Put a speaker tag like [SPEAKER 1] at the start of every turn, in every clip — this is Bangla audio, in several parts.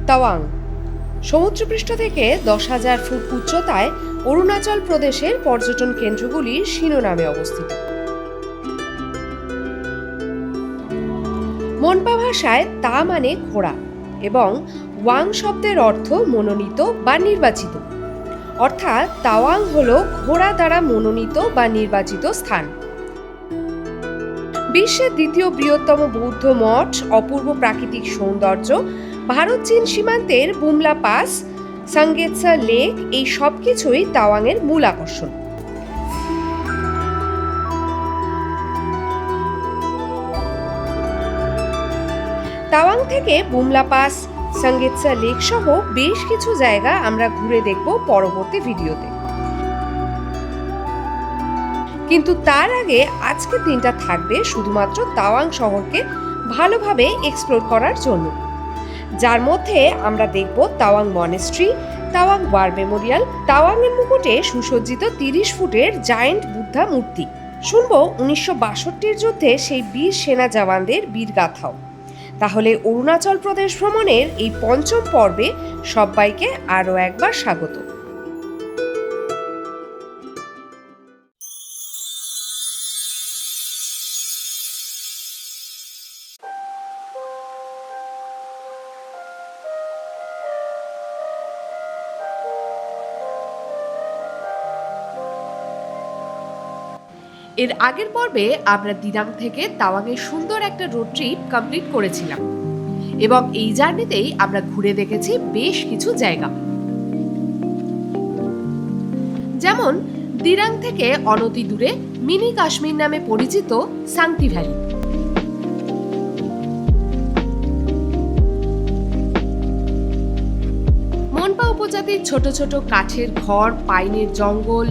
[SPEAKER 1] তাওয়াং সমুদ্রপৃষ্ঠ থেকে 10,000 ফুট উচ্চতায় অরুণাচল প্রদেশের পর্যটন কেন্দ্রগুলির শিরোনামে অবস্থিত। মনপা ভাষায় তা মানে ঘোড়া এবং ওয়াং শব্দের অর্থ মনোনীত বা নির্বাচিত, অর্থাৎ তাওয়াং হল ঘোড়া দ্বারা মনোনীত বা নির্বাচিত স্থান। বিশ্বের দ্বিতীয় বৃহত্তম বৌদ্ধ মঠ, অপূর্ব প্রাকৃতিক সৌন্দর্য, ভারত চীন সীমান্তের বুমলা পাস, সাংগেৎসা লেক, এই সব কিছুই তাওয়াংয়ের মূল আকর্ষণ। তাওয়াং থেকে বুমলা পাস, সাংগেৎসা লেক সহ বেশ কিছু জায়গা আমরা ঘুরে দেখব পরবর্তী ভিডিওতে। কিন্তু তার আগে আজকের দিনটা থাকবে শুধুমাত্র তাওয়াং শহরকে ভালোভাবে এক্সপ্লোর করার জন্য, যার মধ্যে আমরা দেখব Tawang monastery, Tawang war memorial, তাওয়াংয়ের মুকুটে সুসজ্জিত 30 ফুটের জায়েন্ট বুদ্ধা মূর্তি, শুনবো 1962 যুদ্ধে সেই বীর সেনা জওয়ানদের বীরগাথাও। তাহলে অরুণাচল প্রদেশ ভ্রমণের এই পঞ্চম পর্বে সবাইকে আরও একবার স্বাগত। এর আগের পর্বে আমরা দিরাং থেকে তাওয়াংয়ের সুন্দর একটা রোড ট্রিপ কমপ্লিট করেছিলাম এবং এই জার্নিতেই আমরা ঘুরে দেখেছি বেশ কিছু জায়গা, যেমন দিরাং থেকে অনতি দূরে মিনি কাশ্মীর নামে পরিচিত সাংতি ভ্যালি, মনপা উপজাতির ছোট ছোট কাঠের ঘর, পাইনের জঙ্গল,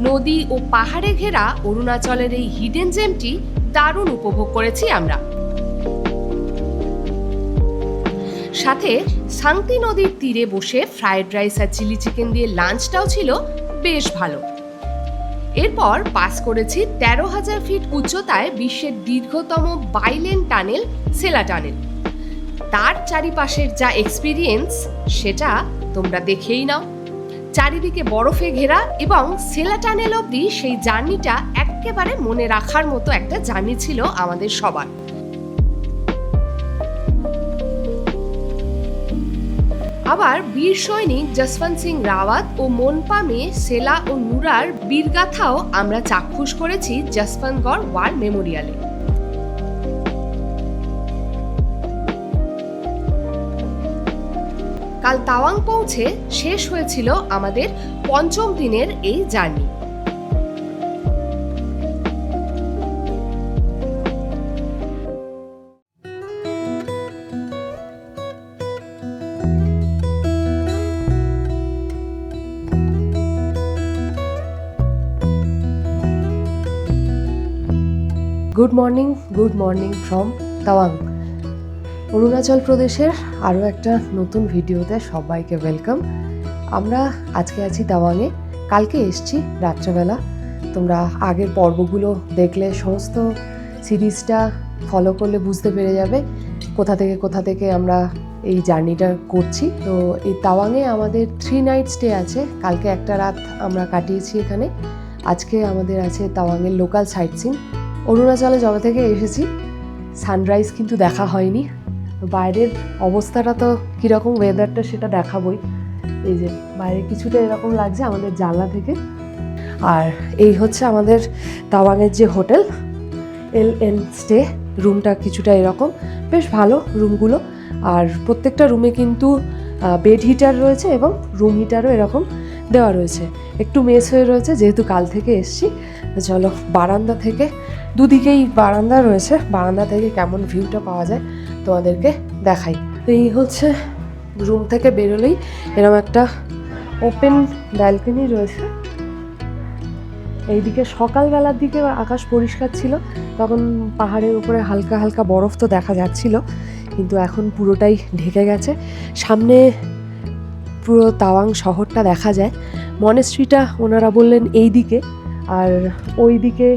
[SPEAKER 1] নদী ও পাহাড়ে ঘেরা অরুণাচলের এই হিডেন জেমটি দারুণ উপভোগ করেছি আমরা। সাথে সাংতি নদীর তীরে বসে ফ্রাইড রাইস আর চিলি চিকেন দিয়ে লাঞ্চটাও ছিল বেশ ভালো। এরপর পাস করেছি 13,000 ফিট উচ্চতায় বিশ্বের দীর্ঘতম বাইলেন টানেল সেলা টানেল। তার চারিপাশের যা এক্সপিরিয়েন্স সেটা তোমরা দেখেই নাও। চারিদিকে বরফে ঘেরা এবং সেলা টানেল অবধি সেই জার্নিটা একেবারে মনে রাখার মতো একটা জার্নি ছিল আমাদের সবার। আবার বীর সৈনিক যশবন্ত সিং রাওয়াত ও মনপা মেয়ে সেলা ও নুরার বীরগাথাও আমরা চাক্ষুষ করেছি যশবন্তগড় ওয়ার মেমোরিয়ালে। কাল তাওয়াং পৌঁছে শেষ হয়েছিল আমাদের পঞ্চম দিনের এই journey. Good morning from Tawang. Arunachal প্রদেশের আরও একটা নতুন ভিডিওতে সবাইকে ওয়েলকাম। আমরা আজকে আছি তাওয়াংয়ে, কালকে এসছি রাত্রেবেলা। তোমরা আগের পর্বগুলো দেখলে সমস্ত সিরিজটা ফলো করলে বুঝতে পেরে যাবে কোথা থেকে আমরা এই জার্নিটা করছি। তো এই তাওয়াংয়ে আমাদের 3 নাইট স্টে আছে। কালকে একটা রাত আমরা কাটিয়েছি এখানে। আজকে আমাদের আছে তাওয়াংয়ের লোকাল সাইট সিন। অরুণাচলে যবে থেকে এসেছি সানরাইজ কিন্তু দেখা হয়নি। বাইরের অবস্থাটা তো কীরকম ওয়েদারটা সেটা দেখাবই। এই যে বাইরে কিছুটা এরকম লাগছে আমাদের জানলা থেকে। আর এই হচ্ছে আমাদের তাওয়াংয়ের যে হোটেল LN স্টে, রুমটা কিছুটা এরকম, বেশ ভালো রুমগুলো। আর প্রত্যেকটা রুমে কিন্তু বেড হিটার রয়েছে এবং রুম হিটারও এরকম দেওয়া রয়েছে। একটু মেস হয়ে রয়েছে যেহেতু কাল থেকে এসছি। চলো বারান্দা থেকে, দুদিকেই বারান্দা রয়েছে, বারান্দা থেকে কেমন ভিউটা পাওয়া যায় তোমাদেরকে দেখাই। এই হচ্ছে রুম থেকে বেরোলেই এরকম একটা ওপেন ব্যালকনি রয়েছে। এইদিকে সকালবেলার দিকে আকাশ পরিষ্কার ছিল, তখন পাহাড়ের উপরে হালকা হালকা বরফ তো দেখা যাচ্ছিল, কিন্তু এখন পুরোটাই ঢেকে গেছে। সামনে পুরো তাওয়াং শহরটা দেখা যায়। মনেস্ট্রিটা ওনারা বললেন এই দিকে, আর ওই দিকে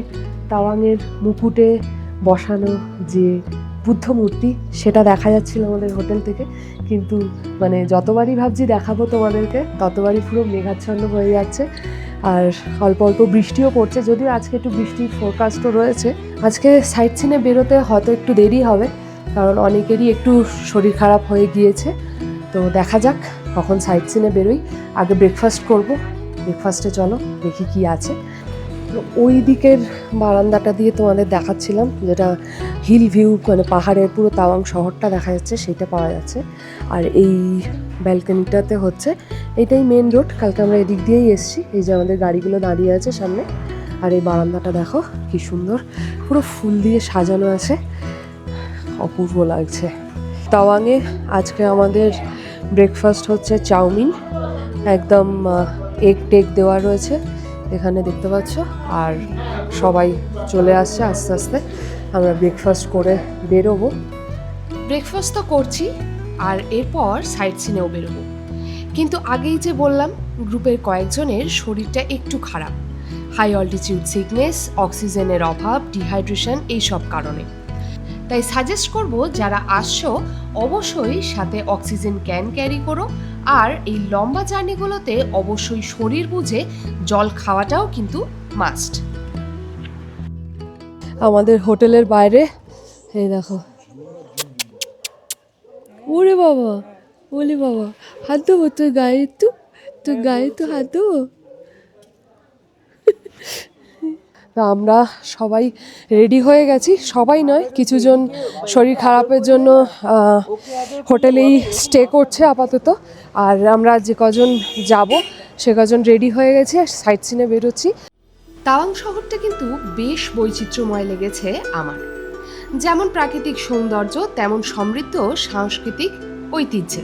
[SPEAKER 1] তাওয়াংয়ের মুকুটে বসানো যে বুদ্ধ মূর্তি, সেটা দেখা যাচ্ছিল আমাদের হোটেল থেকে, কিন্তু মানে যতবারই ভাবছি দেখাবো তোমাদেরকে ততবারই পুরো মেঘাচ্ছন্ন হয়ে যাচ্ছে। আর অল্প অল্প বৃষ্টিও পড়ছে, যদিও আজকে একটু বৃষ্টির ফোরকাস্টও রয়েছে। আজকে সাইট সিনে বেরোতে হয়তো একটু দেরি হবে, কারণ অনেকেরই একটু শরীর খারাপ হয়ে গিয়েছে। তো দেখা যাক কখন সাইট সিনে বেরোই। আগে ব্রেকফাস্ট করব, ব্রেকফাস্টে চলো দেখি কি আছে। ওই দিকের বারান্দাটা দিয়ে তোমাদের দেখাচ্ছিলাম, যেটা হিল ভিউ, মানে পাহাড়ের পুরো তাওয়াং শহরটা দেখা যাচ্ছে, সেটা পাওয়া যাচ্ছে। আর এই ব্যালকনিটাতে হচ্ছে, এইটাই মেন রোড। কালকে আমরা এদিক দিয়েই এসেছি, এই যে আমাদের গাড়িগুলো দাঁড়িয়ে আছে সামনে। আর এই বারান্দাটা দেখো কি সুন্দর, পুরো ফুল দিয়ে সাজানো আছে, অপূর্ব লাগছে। তাওয়াংয়ে আজকে আমাদের ব্রেকফাস্ট হচ্ছে চাউমিন, একদম এগ টেক দেওয়া রয়েছে এখানে দেখতে পাচ্ছ। আর সবাই চলে আসছে আস্তে আস্তে, আমরা ব্রেকফাস্ট করে বেরোবো। ব্রেকফাস্ট তো করছি, আর এরপর সাইট সিনেও বেরোবো। কিন্তু আগেই যে বললাম, গ্রুপের কয়েকজনের শরীরটা একটু খারাপ, হাই অল্টিটিউড সিকনেস, অক্সিজেনের অভাব, ডিহাইড্রেশন, এইসব কারণে। তাই সাজেস্ট করব যারা আসছো অবশ্যই সাথে অক্সিজেন ক্যান ক্যারি করো। আর এই লম্বা জার্নিগুলোতে অবশ্যই শরীর বুঝে জল খাওয়াটাও কিন্তু মাস্ট। আমাদের হোটেলের বাইরে এই দেখো, ওরে বাবা, ওলে বাবা, হাত দেবো তোর গায়ে, তোর গায়ে তো হাত দেবো। আমরা সবাই রেডি হয়ে গেছি, সবাই নয়, কিছুজন শরীর খারাপের জন্য হোটেলেই স্টে করছে আপাতত। আর আমরা যে কজন যাব সে কজন রেডি হয়ে গেছে, সাইট সিনে বেরোচ্ছি। তাওয়াং শহরটা কিন্তু বেশ বৈচিত্র্যময় লেগেছে আমার, যেমন প্রাকৃতিক সৌন্দর্য তেমন সমৃদ্ধ সাংস্কৃতিক ঐতিহ্যে।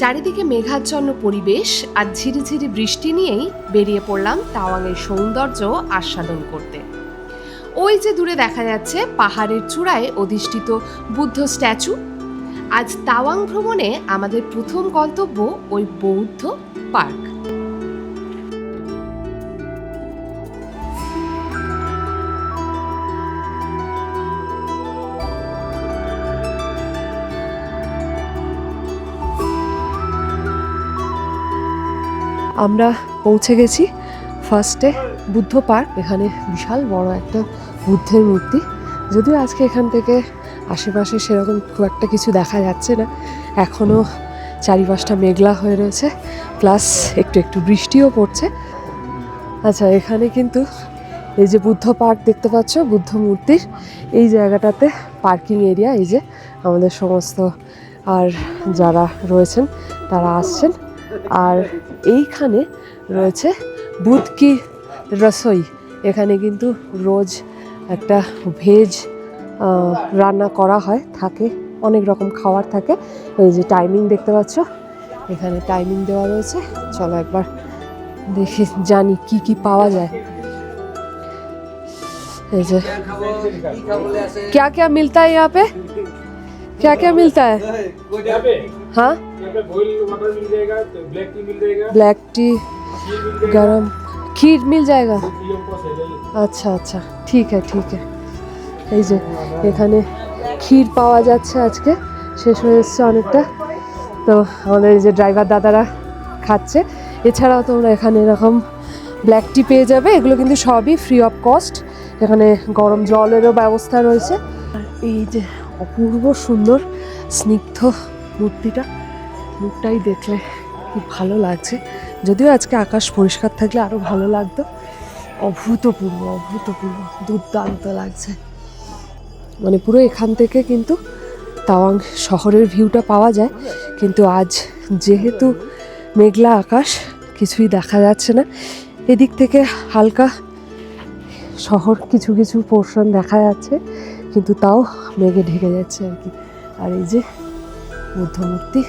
[SPEAKER 1] চারিদিকে মেঘাচ্ছন্ন পরিবেশ আর ঝিরিঝিরি বৃষ্টি নিয়েই বেরিয়ে পড়লাম তাওয়াংয়ের সৌন্দর্য আস্বাদন করতে। ওই যে দূরে দেখা যাচ্ছে পাহাড়ের চূড়ায় অধিষ্ঠিত বুদ্ধ স্ট্যাচু। আজ তাওয়াং ভ্রমণে আমাদের প্রথম গন্তব্য ওই বৌদ্ধ পার্ক। আমরা পৌঁছে গেছি ফার্স্টে বুদ্ধ পার্ক। এখানে বিশাল বড় একটা বুদ্ধের মূর্তি, যদিও আজকে এখান থেকে আশেপাশে সেরকম খুব একটা কিছু দেখা যাচ্ছে না, এখনও চারিপাশটা মেঘলা হয়ে রয়েছে, প্লাস একটু একটু বৃষ্টিও পড়ছে। আচ্ছা, এখানে কিন্তু এই যে বুদ্ধ পার্ক দেখতে পাচ্ছ, বুদ্ধ মূর্তির এই জায়গাটাতে পার্কিং এরিয়া। এই যে আমাদের সমস্ত আর যারা রয়েছেন তারা আসছেন। আর এইখানে রয়েছে বুদ্ধ কি রসোই, এখানে কিন্তু রোজ একটা ভেজ রান্না করা হয়, থাকে অনেক রকম খাবার থাকে। এই যে টাইমিং দেখতে পাচ্ছ, এখানে টাইমিং দেওয়া রয়েছে। চলো একবার দেখে জানি কি কি পাওয়া যায়। এই যে क्या क्या मिलता है यहाँ पे, क्या क्या मिलता है? हाँ, ब्लैक टी, गरम खीर मिल जाएगा। अच्छा अच्छा, ठीक है ठीक है। এই যে এখানে ক্ষীর পাওয়া যাচ্ছে, আজকে শেষ হয়ে এসছে অনেকটা, তো আমাদের এই যে ড্রাইভার দাদারা খাচ্ছে। এছাড়াও তোমরা এখানে এরকম ব্ল্যাক টি পেয়ে যাবে, এগুলো কিন্তু সবই ফ্রি অফ কস্ট। এখানে গরম জলেরও ব্যবস্থা রয়েছে। আর এই যে অপূর্ব সুন্দর স্নিগ্ধ মূর্তিটা, মুখটাই দেখলে কি ভালো লাগছে। যদিও আজকে আকাশ পরিষ্কার থাকলে আরও ভালো লাগতো। অভূতপূর্ব অভূতপূর্ব দুর্দান্ত লাগছে, মানে পুরো এখান থেকে কিন্তু তাওয়াং শহরের ভিউটা পাওয়া যায়। কিন্তু আজ যেহেতু মেঘলা আকাশ, কিছুই দেখা যাচ্ছে না। এদিক থেকে হালকা শহর কিছু কিছু পোর্শন দেখা যাচ্ছে, কিন্তু তাও মেঘে ঢেকে যাচ্ছে আর কি। আর এই যে বুদ্ধ মূর্তি,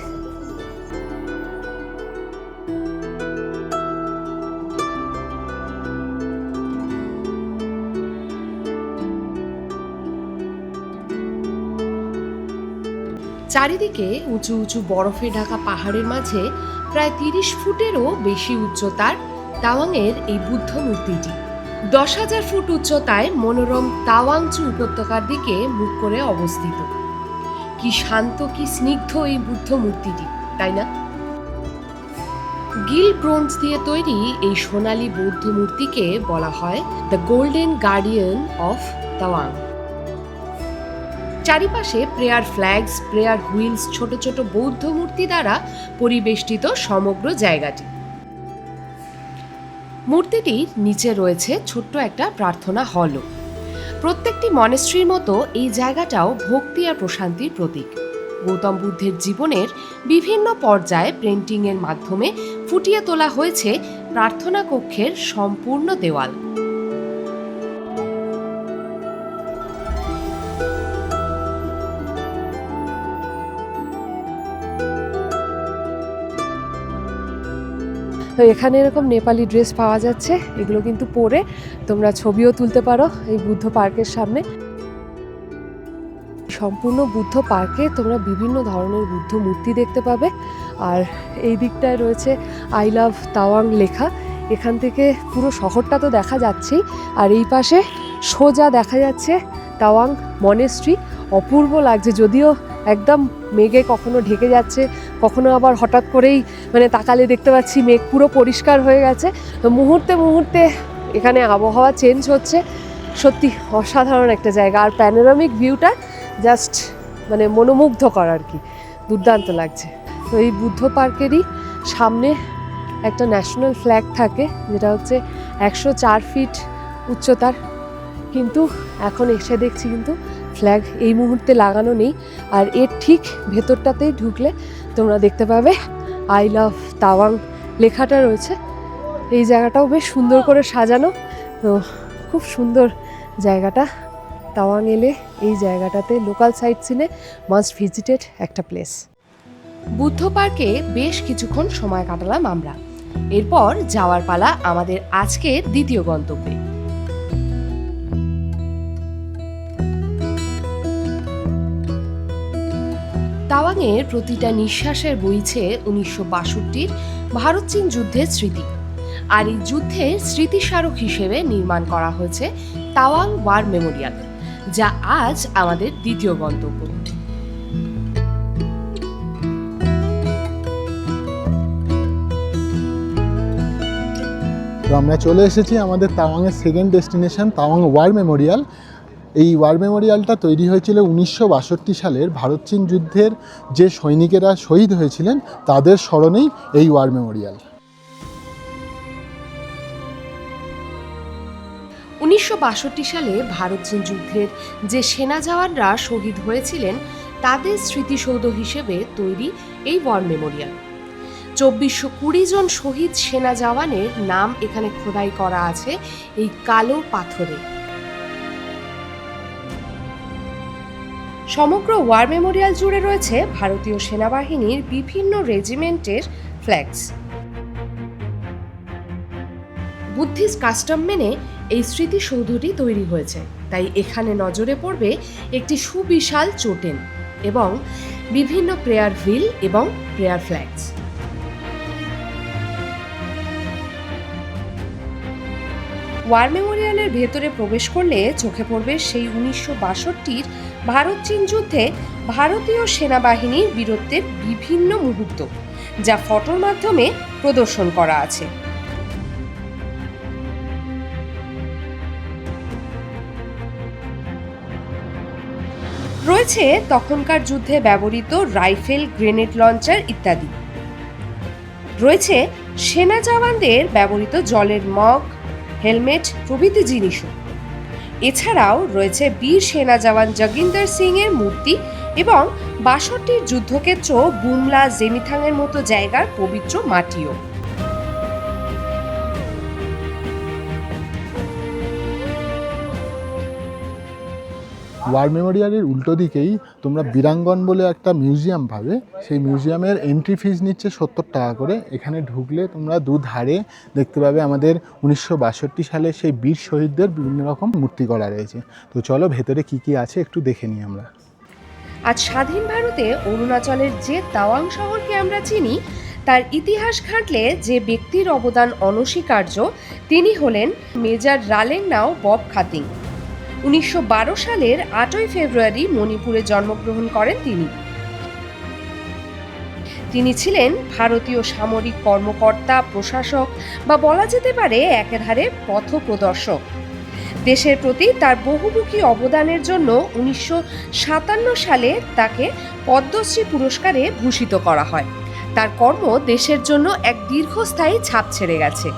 [SPEAKER 1] চারিদিকে উঁচু উঁচু বরফে ঢাকা পাহাড়ের মাঝে প্রায় 30 ফুটেরও বেশি উচ্চতার তাওয়াংয়ের এই বুদ্ধ মূর্তিটি। 10,000 ফুট উচ্চতায় মনোরম তাওয়াংচু উপত্যকার দিকে মুখ করে অবস্থিত। কি শান্ত, কি স্নিগ্ধ এই বুদ্ধ মূর্তিটি, তাই না? গিল ব্রোঞ্জ দিয়ে তৈরি এই সোনালী বৌদ্ধ মূর্তিকে বলা হয় the golden guardian of Tawang. চারিপাশে প্রেয়ার ফ্ল্যাগস, প্রেয়ার হুইলস, ছোট ছোট বৌদ্ধ মূর্তি দ্বারা পরিবেষ্টিত সমগ্র জায়গাটি। মূর্তিটির নিচে রয়েছে ছোট্ট একটা প্রার্থনা হলও। প্রত্যেকটি মনেস্ট্রির মতো এই জায়গাটাও ভক্তি আর প্রশান্তির প্রতীক। গৌতম বুদ্ধের জীবনের বিভিন্ন পর্যায়ে পেন্টিংয়ের মাধ্যমে ফুটিয়ে তোলা হয়েছে প্রার্থনা কক্ষের সম্পূর্ণ দেওয়াল। তো এখানে এরকম নেপালি ড্রেস পাওয়া যাচ্ছে, এগুলো কিন্তু পরে তোমরা ছবিও তুলতে পারো এই বুদ্ধ পার্কের সামনে। সম্পূর্ণ বুদ্ধ পার্কে তোমরা বিভিন্ন ধরনের বুদ্ধ মূর্তি দেখতে পাবে। আর এই দিকটায় রয়েছে আই লাভ তাওয়াং লেখা। এখান থেকে পুরো শহরটা তো দেখা যাচ্ছেই, আর এই পাশে সোজা দেখা যাচ্ছে তাওয়াং মনেস্ট্রি। অপূর্ব লাগছে, যদিও একদম মেঘে কখনো ঢেকে যাচ্ছে, কখনো আবার হঠাৎ করেই তাকালে দেখতে পাচ্ছি মেঘ পুরো পরিষ্কার হয়ে গেছে। তো মুহূর্তে মুহূর্তে এখানে আবহাওয়া চেঞ্জ হচ্ছে। সত্যি অসাধারণ একটা জায়গা, আর প্যানোরামিক ভিউটা জাস্ট মনোমুগ্ধকর আর কি, দুর্দান্ত লাগছে। তো এই বুদ্ধ পার্কেরই সামনে একটা ন্যাশনাল ফ্ল্যাগ থাকে, যেটা হচ্ছে 104 ফিট উচ্চতার, কিন্তু এখন এসে দেখছি কিন্তু ফ্ল্যাগ এই মুহূর্তে লাগানো নেই। আর এর ঠিক ভেতরটাতেই ঢুকলে তোমরা দেখতে পাবে আই লাভ তাওয়াং লেখাটা রয়েছে। এই জায়গাটাও বেশ সুন্দর করে সাজানো, তো খুব সুন্দর জায়গাটা। তাওয়াং এলে এই জায়গাটাতে লোকাল সাইট সিনে মাস্ট ভিজিটেড একটা প্লেস। বুদ্ধ পার্কে বেশ কিছুক্ষণ সময় কাটালাম আমরা। এরপর যাওয়ার পালা আমাদের আজকের দ্বিতীয় গন্তব্যে। তাওয়াংয়ের প্রতিটা নিঃশ্বাসের বইছে 1962-র ভারত চীন যুদ্ধের স্মৃতি। আর এই যুদ্ধের স্মৃতিস্মারক হিসেবে নির্মাণ করা হয়েছে তাওয়াং ওয়ার মেমোরিয়াল, যা আজ আমাদের দ্বিতীয় গন্তব্য।
[SPEAKER 2] তো আমরা চলে এসেছি আমাদের তাওয়াংয়ের second destination Tawang war memorial. এই ওয়ার মেমোরিয়ালটা তৈরি হয়েছিল 1962 সালের ভারত চীন যুদ্ধের যে সৈনিকেরা শহীদ হয়েছিলেন তাদের স্মরণেই এই ওয়ার মেমোরিয়াল।
[SPEAKER 1] 1962 সালে ভারত চীন যুদ্ধের যে সেনা জওয়ানরা শহীদ হয়েছিলেন তাদের স্মৃতিসৌধ হিসেবে তৈরি এই ওয়ার মেমোরিয়াল। 2420 জন শহীদ সেনা জওয়ানের নাম এখানে খোদাই করা আছে এই কালো পাথরে। সমগ্র ওয়ার মেমোরিয়াল জুড়ে রয়েছে ভারতীয় সেনাবাহিনীর বিভিন্ন রেজিমেন্টের ফ্ল্যাগস। বুদ্ধিস্ট কাস্টম মেনে এই স্মৃতিসৌধটি তৈরি হয়েছে, তাই এখানে নজরে পড়বে একটি সুবিশাল চোটেন এবং বিভিন্ন প্রেয়ার হুইল এবং প্রেয়ার ফ্ল্যাগস। ওয়ার মেমোরিয়ালের ভেতরে প্রবেশ করলে চোখে পড়বে সেই 1962-র ভারত চীন যুদ্ধে ভারতীয় সেনাবাহিনীর বীরত্বের বিভিন্ন মুহূর্ত, যা ফটোর মাধ্যমে প্রদর্শন করা আছে। রয়েছে তখনকার যুদ্ধে ব্যবহৃত রাইফেল, গ্রেনেড লঞ্চার ইত্যাদি। রয়েছে সেনা জওয়ানদের ব্যবহৃত জলের মগ, হেলমেট প্রভৃতি জিনিসও। এছাড়াও রয়েছে বীর সেনা জওয়ান জগিন্দর সিং এর মূর্তি এবং 62র যুদ্ধক্ষেত্র বুমলা, জেমিথাংয়ের মতো জায়গার পবিত্র মাটিও।
[SPEAKER 2] ওয়ার মেমোরিয়ালের উল্টো দিকেই তোমরা বীরাঙ্গন বলে একটা মিউজিয়াম পাবে। সেই মিউজিয়ামের এন্ট্রি ফিজ নিচ্ছে 70 টাকা করে। এখানে ঢুকলে তোমরা দুধারে দেখতে পাবে আমাদের 1962 সালে সেই বীর শহীদদের বিভিন্ন রকম মূর্তি করা রয়েছে। তো চলো ভেতরে কি কি আছে একটু দেখে নিই আমরা।
[SPEAKER 1] আজ স্বাধীন ভারতে অরুণাচলের যে তাওয়াং শহরকে আমরা চিনি, তার ইতিহাস ঘাঁটলে যে ব্যক্তির অবদান অনস্বীকার্য তিনি হলেন মেজর রালেংনাও ববখাতিং। 1912 সালের 8ই ফেব্রুয়ারি মণিপুরে জন্মগ্রহণ করেন তিনি। তিনি ছিলেন ভারতীয় সামরিক কর্মকর্তা, প্রশাসক বা বলা যেতে পারে একেধারে পথপ্রদর্শক। দেশের প্রতি তার বহুমুখী অবদানের জন্য 1957 সালে তাকে পদ্মশ্রী পুরস্কারে ভূষিত করা হয়। তার কর্ম দেশের জন্য এক দীর্ঘস্থায়ী ছাপ ছেড়ে গেছে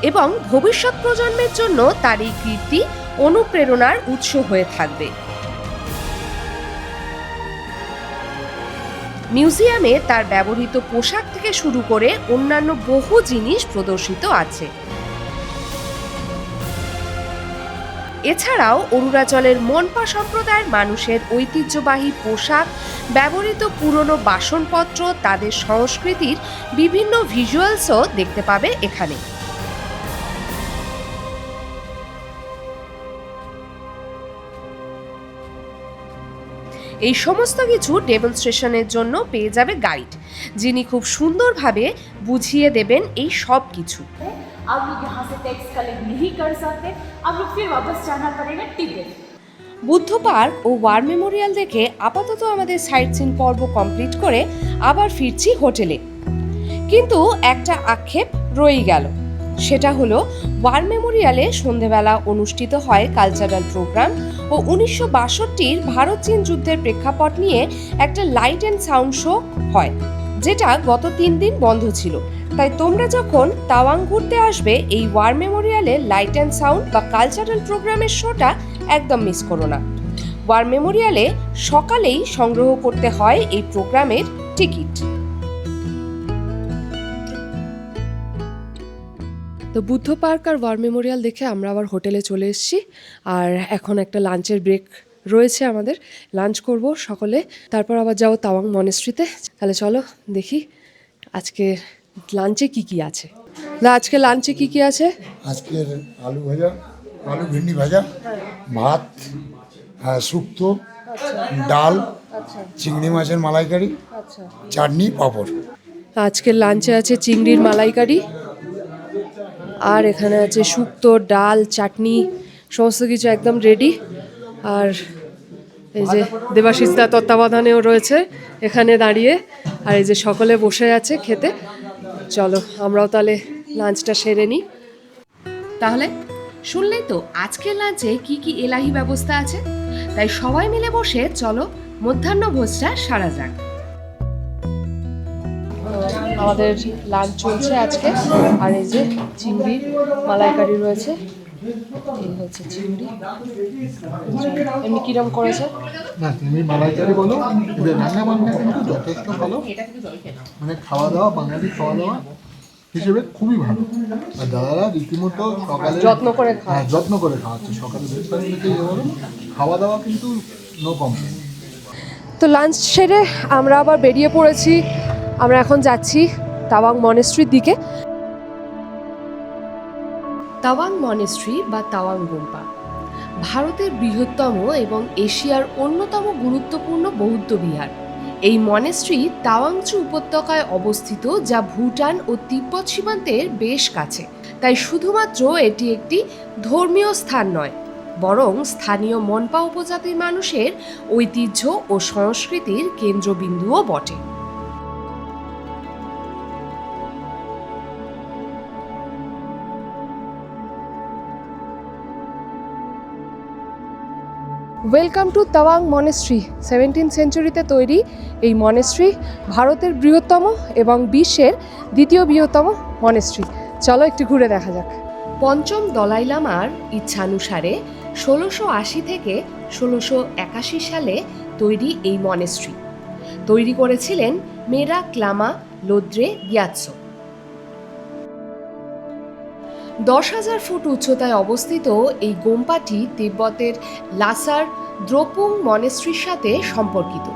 [SPEAKER 1] এবং ভবিষ্যৎ প্রজন্মের জন্য তার এই কীর্তি অনুপ্রেরণার উৎস হয়ে থাকবে। মিউজিয়ামে তার ব্যবহৃত পোশাক থেকে শুরু করে অন্যান্য বহু জিনিস প্রদর্শিত আছে। এছাড়াও অরুণাচলের মনপা সম্প্রদায়ের মানুষের ঐতিহ্যবাহী পোশাক, ব্যবহৃত পুরনো বাসনপত্র, তাদের সংস্কৃতির বিভিন্ন ভিজুয়ালসও দেখতে পাবে এখানে। এই সমস্ত কিছু ডেমনস্ট্রেশনের জন্য পেয়ে যাবে গাইড, যিনি খুব সুন্দরভাবে বুঝিয়ে দেবেন এই সব কিছু।
[SPEAKER 3] आप लोग यहाँ से टैक्स कलेक्ट नहीं कर सकते, आप लोग फिर वापस जाना पड़ेगा टिबेट।
[SPEAKER 1] বুদ্ধ পার্ক ও ওয়ার মেমোরিয়াল দেখে আপাতত আমাদের সাইট সিন পর্ব কমপ্লিট করে আবার ফিরছি হোটেলে। কিন্তু একটা আক্ষেপ রয়েই গেল, সেটা হলো ওয়ার মেমোরিয়ালে সন্ধেবেলা অনুষ্ঠিত হয় কালচারাল প্রোগ্রাম ও 1962-র ভারত চীন যুদ্ধের প্রেক্ষাপট নিয়ে একটা লাইট অ্যান্ড সাউন্ড শো হয়, যেটা গত 3 দিন বন্ধ ছিল। তাই তোমরা যখন তাওয়াং ঘুরতে আসবে এই ওয়ার মেমোরিয়ালে লাইট অ্যান্ড সাউন্ড বা কালচারাল প্রোগ্রামের শোটা একদম মিস করো না। ওয়ার মেমোরিয়ালে সকালেই সংগ্রহ করতে হয় এই প্রোগ্রামের টিকিট। তো বুদ্ধ পার্ক আর ওয়ার মেমোরিয়াল দেখে আমরা আবার হোটেলে চলে এসেছি, আর এখন একটা লাঞ্চের ব্রেক রয়েছে আমাদের। লাঞ্চ করব সকলে, তারপর আবার যাবো তাওয়াং মনেস্ট্রিতে। তাহলে চলো দেখি আজকে লাঞ্চে কি কি আছে। না, আজকে লাঞ্চে কি কি আছে?
[SPEAKER 4] আজকের আলু ভাজা, আলু ভিন্ডি ভাজা, ভাত, শুক্তো, ডাল, চিংড়ি মাছের মালাইকারি, চাটনি, পাঁপড়।
[SPEAKER 1] আজকের লাঞ্চে আছে চিংড়ির মালাইকারি, আর এখানে আছে শুক্তো, ডাল, চাটনি, সমস্ত কিছু একদম রেডি। আর এই যে দেবাশিসদা তত্ত্বাবধানেও রয়েছে এখানে দাঁড়িয়ে, আর এই যে সকলে বসে আছে খেতে। চলো আমরাও তাহলে লাঞ্চটা সেরে নিই। তাহলে শুনলেই তো আজকের লাঞ্চে কি কি এলাহি ব্যবস্থা আছে, তাই সবাই মিলে বসে চলো মধ্যাহ্ন ভোজটা সারা যাক। আমাদের লাঞ্চ চলছে আজকে, আর এই যে চিংড়ি মালাইকারি রয়েছে, এই হচ্ছে চিংড়ি। এমনি কিরম করেছে?
[SPEAKER 2] না, তুমি মালাইকারি বলো, এদের রান্না বান্না কিন্তু যথেষ্ট ভালো, মানে খাওয়া দাওয়া, বাঙালি খাওয়া দাওয়া হিসেবে খুবই ভালো। আর দাদারা রীতিমতো সকালে
[SPEAKER 1] যত্ন করে
[SPEAKER 2] হ্যাঁ যত্ন করে খাওয়াচ্ছে, সকালে ব্রেকফাস্ট থেকে ইয়ে বলো, খাওয়া দাওয়া কিন্তু নো কমপ্লেন।
[SPEAKER 1] তো লাঞ্চ সেরে আমরা আবার বেরিয়ে পড়েছি। আমরা এখন যাচ্ছি তাওয়াং মনেস্ট্রির দিকে। তাওয়াং মনেস্ট্রি বা তাওয়াং গোম্পা ভারতের বৃহত্তম এবং এশিয়ার অন্যতম গুরুত্বপূর্ণ বৌদ্ধ বিহার। এই মনেস্ট্রি তাওয়াংচু উপত্যকায় অবস্থিত, যা ভুটান ও তিব্বত সীমান্তের বেশ কাছে। তাই শুধুমাত্র এটি একটি ধর্মীয় স্থান নয়, বরং স্থানীয় মনপা উপজাতির মানুষের ঐতিহ্য ও সংস্কৃতির কেন্দ্রবিন্দুও বটে। Welcome to Tawang monastery. 17th সেঞ্চুরিতে তৈরি এই মনেস্ট্রি ভারতের বৃহত্তম এবং বিশ্বের দ্বিতীয় বৃহত্তম মনেস্ট্রি। চলো একটু ঘুরে দেখা যাক। পঞ্চম দলাই লামার ইচ্ছানুসারে 1680 থেকে 1681 সালে তৈরি এই মনেস্ট্রি তৈরি করেছিলেন মেরা ক্লামা লোদ্রে গ্যাৎসো। 10,000 ফুট উচ্চতায় অবস্থিত এই গোম্পাটি তিব্বতের লাসার দ্রোপুং মনেস্ট্রির সাথে সম্পর্কিত।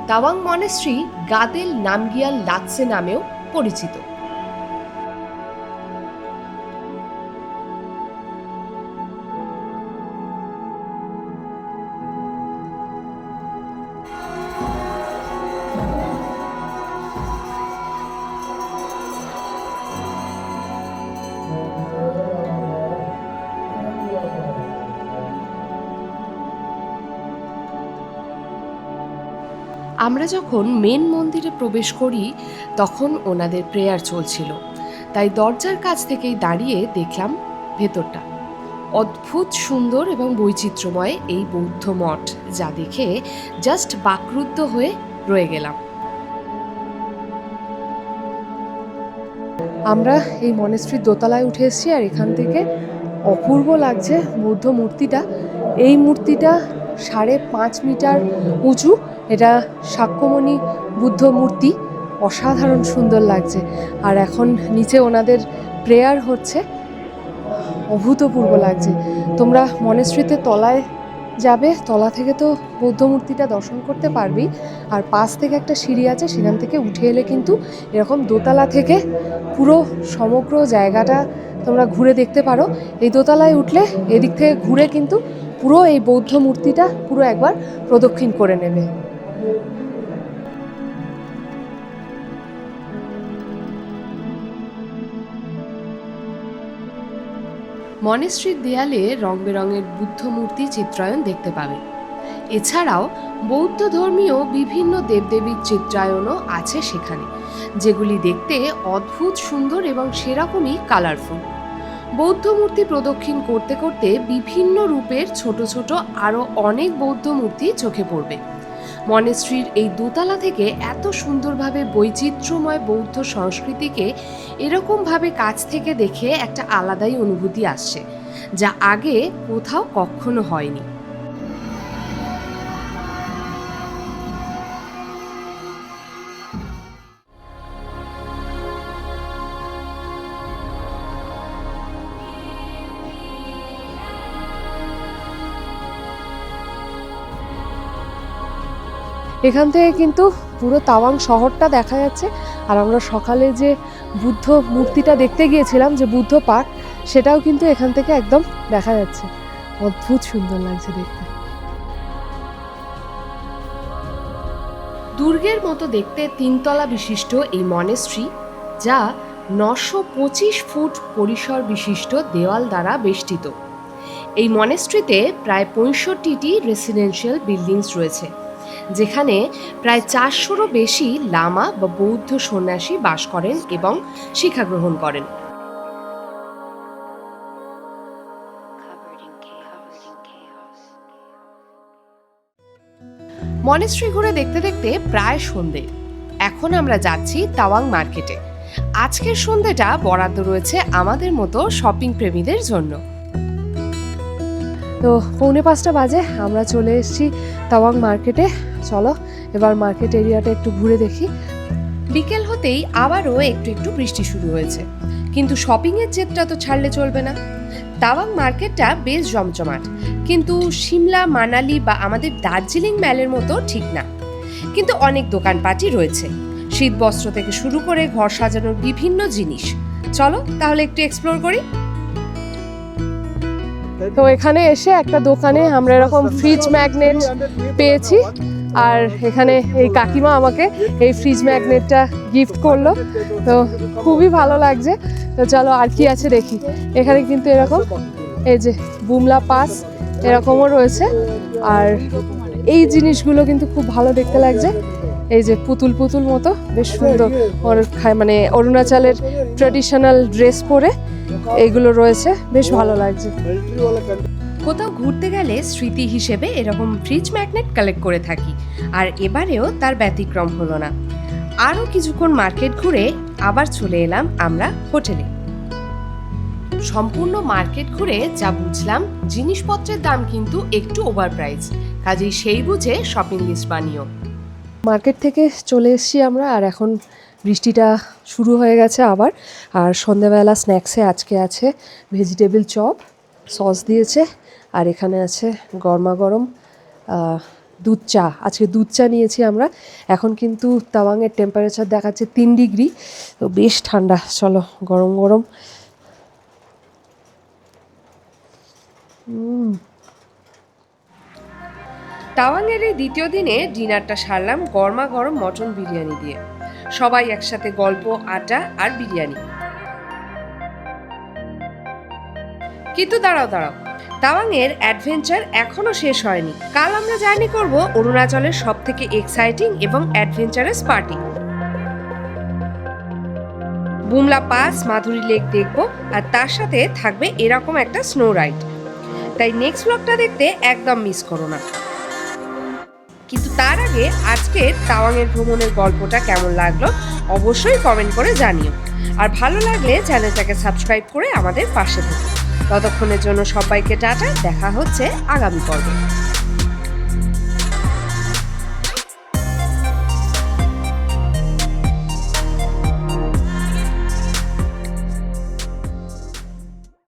[SPEAKER 1] তাওয়াং মনেস্ট্রি গাদেল নামগিয়াল লাতসে নামেও পরিচিত। আমরা যখন মেন মন্দিরে প্রবেশ করি তখন ওনাদের প্রেয়ার চলছিল, তাই দরজার কাছ থেকেই দাঁড়িয়ে দেখলাম ভেতরটা। অদ্ভুত সুন্দর এবং বৈচিত্র্যময় এই বৌদ্ধ মঠ, যা দেখে জাস্ট বাকরুদ্ধ হয়ে রয়ে গেলাম। আমরা এই মনেস্ট্রির দোতলায় উঠে এসেছি, আর এখান থেকে অপূর্ব লাগছে বৌদ্ধ মূর্তিটা। এই মূর্তিটা 5.5 মিটার উঁচু। এটা শাক্যমণি বুদ্ধ মূর্তি, অসাধারণ সুন্দর লাগছে। আর এখন নিচে ওনাদের প্রেয়ার হচ্ছে, অভূতপূর্ব লাগছে। তোমরা মনেস্ট্রিতে তলায় যাবে, তলা থেকে তো বৌদ্ধ মূর্তিটা দর্শন করতে পারবি, আর পাশ থেকে একটা সিঁড়ি আছে, সেখান থেকে উঠে এলে কিন্তু এরকম দোতলা থেকে পুরো সমগ্র জায়গাটা তোমরা ঘুরে দেখতে পারো। এই দোতলায় উঠলে এদিক থেকে ঘুরে কিন্তু পুরো এই বৌদ্ধ মূর্তিটা পুরো একবার প্রদক্ষিণ করে নেবে। মনেস্ট্রির দেয়ালে রং বেরঙের বুদ্ধ মূর্তি চিত্রায়ন দেখতে পাবে। এছাড়াও বৌদ্ধ ধর্মীয় বিভিন্ন দেবদেবীর চিত্রায়নও আছে সেখানে, যেগুলি দেখতে অদ্ভুত সুন্দর এবং সেরকমই কালারফুল। বৌদ্ধ মূর্তি প্রদক্ষিণ করতে করতে বিভিন্ন রূপের ছোট ছোট আরও অনেক বৌদ্ধ মূর্তি চোখে পড়বে। মনেস্ট্রির এই দোতলা থেকে এত সুন্দরভাবে বৈচিত্র্যময় বৌদ্ধ সংস্কৃতিকে এরকমভাবে কাছ থেকে দেখে একটা আলাদাই অনুভূতি আসছে, যা আগে কোথাও কখনো হয়নি। এখান থেকে কিন্তু পুরো তাওয়াং শহরটা দেখা যাচ্ছে। আর আমরা সকালে যে বুদ্ধ মূর্তিটা দেখতে গিয়েছিলাম, যে বুদ্ধ পার্ক, সেটাও কিন্তু এখান থেকে একদম দেখা যাচ্ছে। অদ্ভুত সুন্দর লাগছে দেখতে। দুর্গের মতো দেখতে 3 তলা বিশিষ্ট এই মনেস্ট্রি, যা 925 ফুট পরিসর বিশিষ্ট দেওয়াল দ্বারা বেষ্টিত। এই মনেস্ট্রিতে প্রায় 65টি রেসিডেন্সিয়াল বিল্ডিংস রয়েছে, যেখানে প্রায় 400রও বেশি লামা বা বৌদ্ধ সন্ন্যাসী বাস করেন এবং শিক্ষা গ্রহণ করেন। মনেস্ট্রি ঘুরে দেখতে দেখতে প্রায় সন্ধে। এখন আমরা যাচ্ছি তাওয়াং মার্কেটে। আজকের সন্ধেটা বরাদ্দ রয়েছে আমাদের মতো শপিং প্রেমীদের জন্য। তো 4:45 বাজে, আমরা চলে এসেছি তাওয়াং মার্কেটে। চলো এবার মার্কেট এরিয়াটা একটু ঘুরে দেখি। বিকেল হতেই আবারও একটু একটু বৃষ্টি শুরু হয়েছে, কিন্তু শপিংয়ের জেদটা তো ছাড়লে চলবে না। তাওয়াং মার্কেটটা বেশ জমজমাট, কিন্তু সিমলা, মানালি বা আমাদের দার্জিলিং ম্যালের মতো ঠিক না। কিন্তু অনেক দোকানপাটই রয়েছে, শীত বস্ত্র থেকে শুরু করে ঘর সাজানোর বিভিন্ন জিনিস। চলো তাহলে একটু এক্সপ্লোর করি। তো এখানে এসে একটা দোকানে আমরা এরকম ফ্রিজ ম্যাগনেট পেয়েছি, আর এখানে এই কাকিমা আমাকে এই ফ্রিজ ম্যাগনেটটা গিফট করলো, তো খুবই ভালো লাগছে। তো চলো আর কি আছে দেখি। এখানে কিন্তু এরকম এই যে বুমলা পাস এরকমও রয়েছে, আর এই জিনিসগুলো কিন্তু খুব ভালো দেখতে লাগছে। এই যে পুতুল পুতুল মতো বেশ সুন্দর, মানে অরুণাচলের ট্র্যাডিশনাল ড্রেস পরে এইগুলো রয়েছে, বেশ ভালো লাগছে। কোথাও ঘুরতে গেলে স্মৃতি হিসেবে এরকম ফ্রিজ ম্যাগনেট কালেক্ট করে থাকি, আর এবারেও তার ব্যতিক্রম হলো না। আরও কিছুক্ষণ মার্কেট ঘুরে আবার চলে এলাম আমরা হোটেলে। সম্পূর্ণ মার্কেট ঘুরে যা বুঝলাম, জিনিসপত্রের দাম কিন্তু একটু ওভার প্রাইস, কাজেই সেই বুঝে শপিং লিস্ট বানিও। মার্কেট থেকে চলে এসেছি আমরা, আর এখন বৃষ্টিটা শুরু হয়ে গেছে আবার। আর সন্ধ্যাবেলা স্ন্যাক্সে আজকে আছে ভেজিটেবল চপ, সস দিয়েছে, আর এখানে আছে গরমা গরম দুধ চা। আজকে দুধ চা নিয়েছি আমরা। এখন কিন্তু তাওয়াংয়ের টেম্পারেচার দেখাচ্ছে 3 ডিগ্রি, তো বেশ ঠান্ডা। চলো গরম গরম তাওয়াংয়ের এই দ্বিতীয় দিনে ডিনারটা সারলাম গরমা গরম মটন বিরিয়ানি দিয়ে। সবাই একসাথে গল্প, আড্ডা আর বিরিয়ানি। কিন্তু দাঁড়াও, তাওয়াংয়ের অ্যাডভেঞ্চার এখনো শেষ হয়নি। কাল আমরা জার্নি করব অরুণাচলের সবথেকে এক্সাইটিং এবং অ্যাডভেঞ্চারাস পার্টি। বুমলা পাস, মাধুরী লেক দেখব, আর তার সাথে থাকবে এরকম একটা স্নো রাইড। তাই নেক্সট ব্লগটা দেখতে একদম মিস করো না। কিন্তু তার আগে আজকের তাওয়াংয়ের ভ্রমণের গল্পটা কেমন লাগলো অবশ্যই কমেন্ট করে জানিও। আর ভালো লাগলে চ্যানেলটাকে সাবস্ক্রাইব করে আমাদের পাশে থেকো। ততক্ষণের জন্য সবাইকে টাটা, দেখা হচ্ছে আগামী পর্বে।